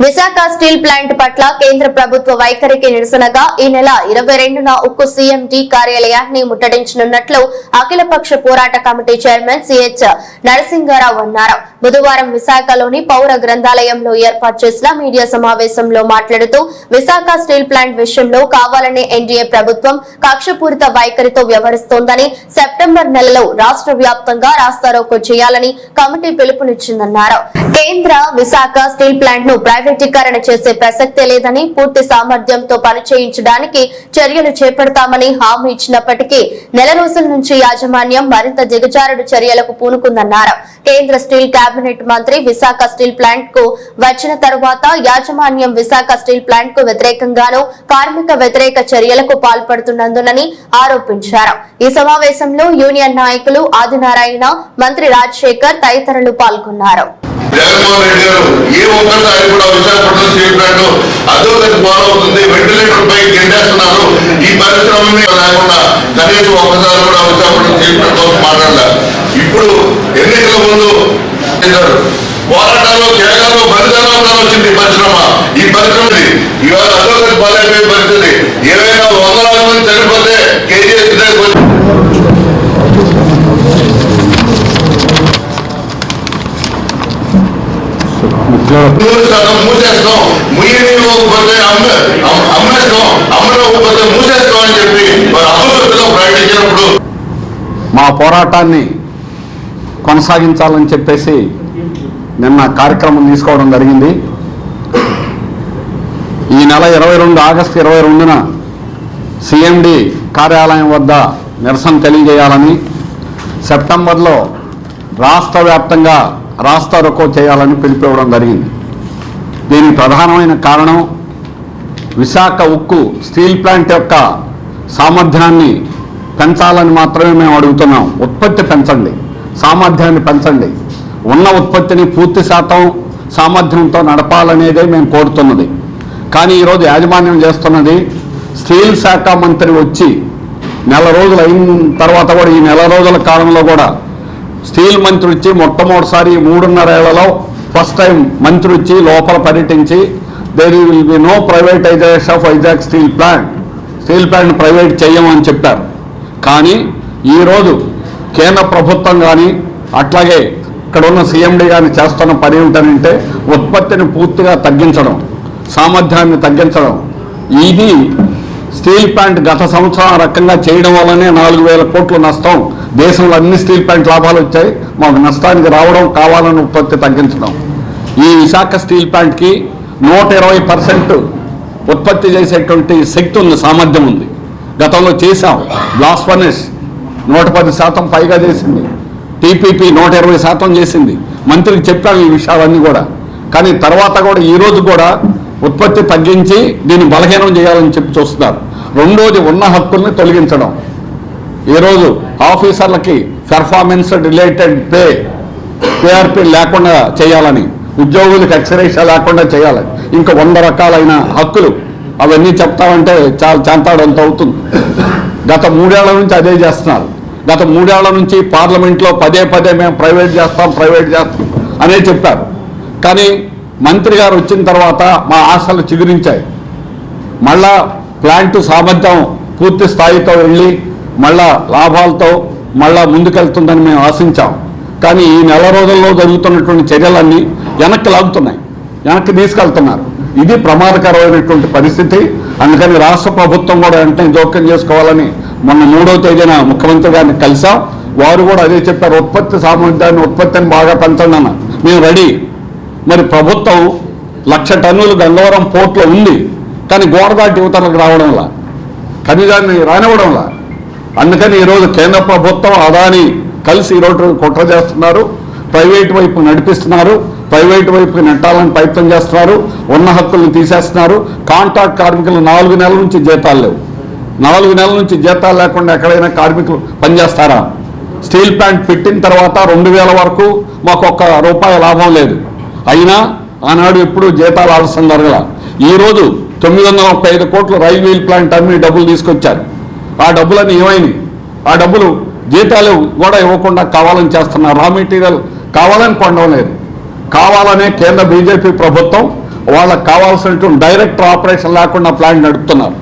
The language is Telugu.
విశాఖ స్టీల్ ప్లాంట్ పట్ల కేంద్ర ప్రభుత్వ వైఖరికి నిరసనగా ఈ నెల 22న ఉక్కు సీఎండీ కార్యాలయాన్ని ముట్టడించనున్నట్లు అఖిలపక్ష పోరాట కమిటీ చైర్మన్ సిహెచ్ నరసింగారావు అన్నారు. బుధవారం విశాఖలోని పౌర గ్రంథాలయంలో ఏర్పాటు చేసిన మీడియా సమావేశంలో మాట్లాడుతూ విశాఖ స్టీల్ ప్లాంట్ విషయంలో కావాలనే ఎన్డీఏ ప్రభుత్వం కక్షపూరిత వైఖరితో వ్యవహరిస్తోందని, సెప్టెంబర్ నెలలో రాష్ట్ర వ్యాప్తంగా రాస్తారోకో చేయాలని కమిటీ పిలుపునిచ్చిందన్నారు. కేంద్ర విశాఖ స్టీల్ ప్లాంట్ ను ప్రైవేటీకరణ చేసే ప్రసక్తే లేదని, పూర్తి సామర్థ్యంతో పనిచేయించడానికి చర్యలు చేపడతామని హామీ ఇచ్చినప్పటికీ నెల రోజుల నుంచి యాజమాన్యం మరింత దిగజారుడు చర్యలకు పూనుకుందన్నారు. కేంద్ర స్టీల్ కేబినెట్ మంత్రి విశాఖ స్టీల్ ప్లాంట్ కు వచ్చిన తరువాత యాజమాన్యం విశాఖ స్టీల్ ప్లాంట్ కు వ్యతిరేకంగానూ కార్మిక వ్యతిరేక చర్యలకు పాల్పడుతున్నందునని ఆరోపించారు. ఈ సమావేశంలో యూనియన్ నాయకులు ఆదినారాయణ, మంత్రి రాజశేఖర్ తదితరులు పాల్గొన్నారు. జగన్మోహన్ రెడ్డి గారు ఏ ఒక్కసారి కూడా విశాఖపట్నం స్టీల్ ప్లాంట్ అధోగతి పాలవుతుంది, వెంటిలేటర్ పై గెంటేస్తున్నారు. ఈ పరిశ్రమని లేకుండా కనీసం ఒక్కసారి కూడా విశాఖపట్నం స్టీల్ ప్లాంట్ కోసం మాట్లాడారు. ఇప్పుడు ఎన్నికల ముందు పోరాటాల్లో కేరళలో బలిదానాలు వచ్చింది పరిశ్రమ. ఈ పరిశ్రమ ఇవాళ అధోగతి పాలైపోయే పరిస్థితి. ఏవైనా వందలాది మంది చనిపోతే కేజీఎస్ మూసేస్తాం, ముయ్యకపోతే అమ్మేస్తాం, అమ్మకపోతే మూసేస్తాం అని చెప్పి అమృతంలో ప్రకటించినప్పుడు మా పోరాటాన్ని కొనసాగించాలని చెప్పేసి నిన్న కార్యక్రమం తీసుకోవడం జరిగింది. ఈ నెల 22 ఆగస్టు 22న సిఎండి కార్యాలయం వద్ద నిరసన తెలియజేయాలని, సెప్టెంబర్లో రాష్ట్ర వ్యాప్తంగా రాస్తారోకో చేయాలని పిలిపివ్వడం జరిగింది. దీనికి ప్రధానమైన కారణం విశాఖ ఉక్కు స్టీల్ ప్లాంట్ యొక్క సామర్థ్యాన్ని పెంచాలని మాత్రమే మేము అడుగుతున్నాం. ఉత్పత్తి పెంచండి, సామర్థ్యాన్ని పెంచండి, ఉన్న ఉత్పత్తిని పూర్తి శాతం సామర్థ్యంతో నడపాలనేదే మేము కోరుతున్నది. కానీ ఈరోజు యాజమాన్యం చేస్తున్నది, స్టీల్ శాఖ మంత్రి వచ్చి నెల రోజులు అయిన తర్వాత కూడా, ఈ నెల రోజుల కాలంలో కూడా స్టీల్ మంత్రి వచ్చి మొట్టమొదటిసారి 3.5 ఏళ్లలో ఫస్ట్ టైం మంత్రి వచ్చి లోపల పర్యటించి there will be no privatisation of Vizag steel plant private చేయమని చెప్పారు. కానీ ఈరోజు కేంద్ర ప్రభుత్వం కానీ అట్లాగే ఇక్కడ ఉన్న సీఎండీ కానీ చేస్తున్న పని ఏమిటంటే ఉత్పత్తిని పూర్తిగా తగ్గించడం, సామర్థ్యాన్ని తగ్గించడం. ఇది స్టీల్ ప్లాంట్ గత సంవత్సరం ఆ రకంగా చేయడం వల్లనే 4,000 కోట్ల నష్టం. దేశంలో అన్ని స్టీల్ ప్లాంట్ లాభాలు వచ్చాయి, మాకు నష్టానికి రావడం కావాలని ఉత్పత్తి తగ్గించడం. ఈ విశాఖ స్టీల్ ప్లాంట్కి 120% ఉత్పత్తి చేసేటువంటి శక్తి ఉంది, సామర్థ్యం ఉంది. గతంలో చేశాం. బ్లాస్ట్ ఫర్నెస్ 110% పైగా చేసింది, టీపీపీ 120% చేసింది. మంత్రికి చెప్పాము ఈ విషయాలన్నీ కూడా. కానీ తర్వాత కూడా ఈరోజు కూడా ఉత్పత్తి తగ్గించి దీన్ని బలహీనం చేయాలని చెప్పి చూస్తున్నారు. రెండోది ఉన్న హక్కుల్ని తొలగించడం. ఈరోజు ఆఫీసర్లకి పెర్ఫార్మెన్స్ రిలేటెడ్ పేఆర్పీ లేకుండా చేయాలని, ఉద్యోగులకు ఎక్స్రేషా లేకుండా చేయాలని, ఇంకా 100 రకాలైన హక్కులు అవన్నీ చెప్తామంటే చాలా చాంతాడంత అవుతుంది. గత 3 ఏళ్ల నుంచి అదే చేస్తున్నారు. గత 3 ఏళ్ల నుంచి పార్లమెంట్లో పదే మేము ప్రైవేట్ చేస్తాం అనే చెప్పారు. కానీ మంత్రి గారు వచ్చిన తర్వాత మా ఆశలు చిగురించాయి. మళ్ళా ప్లాంట్ సామర్థ్యం పూర్తి స్థాయితో వెళ్ళి మళ్ళా లాభాలతో మళ్ళా ముందుకెళ్తుందని మేము ఆశించాం. కానీ ఈ నెల రోజుల్లో జరుగుతున్నటువంటి చర్యలన్నీ వెనక్కి లాగుతున్నాయి, వెనక్కి తీసుకెళ్తున్నారు. ఇది ప్రమాదకరమైనటువంటి పరిస్థితి. అందుకని రాష్ట్ర ప్రభుత్వం కూడా వెంటనే జోక్యం చేసుకోవాలని మొన్న 3వ తేదీన ముఖ్యమంత్రి గారిని కలిసాం. వారు కూడా అదే చెప్పారు, ఉత్పత్తి సామర్థ్యాన్ని, ఉత్పత్తిని బాగా పెంచండి అన్న. మేము రెడీ. మరి ప్రభుత్వం 1,00,000 టన్నులు గంగవరం పోర్ట్లో ఉంది, కానీ గోడదాటి యువతలకు రావడంలా, ఖనిజాన్ని రానివ్వడంలా. అందుకని ఈరోజు కేంద్ర ప్రభుత్వం అదాని కలిసి ఈరోజు కుట్ర చేస్తున్నారు, ప్రైవేటు వైపు నడిపిస్తున్నారు, ప్రైవేటు వైపు నెట్టాలని ప్రయత్నం చేస్తున్నారు, ఉన్న హక్కులను తీసేస్తున్నారు. కాంట్రాక్ట్ కార్మికులు 4 నెలల నుంచి జీతాలు లేవు. 4 నెలల నుంచి జీతాలు లేకుండా ఎక్కడైనా కార్మికులు పనిచేస్తారా? స్టీల్ ప్లాంట్ పెట్టిన తర్వాత 2,000 వరకు మాకు ₹1 లాభం లేదు. అయినా ఆనాడు ఎప్పుడు జీతాలు ఆలస్యం జరగల. ఈరోజు 935 కోట్లు రైల్వే ప్లాంట్ అమ్మి డబ్బులు తీసుకొచ్చారు. ఆ డబ్బులన్నీ ఏమైనాయి? ఆ డబ్బులు జీతాలు కూడా ఇవ్వకుండా కావాలని చేస్తున్నారు. రా మెటీరియల్ కావాలని కొనడం లేదు. కావాలనే కేంద్ర బీజేపీ ప్రభుత్వం వాళ్ళకి కావాల్సినటువంటి డైరెక్ట్ ఆపరేషన్ లేకుండా ప్లాంట్ నడుపుతున్నారు.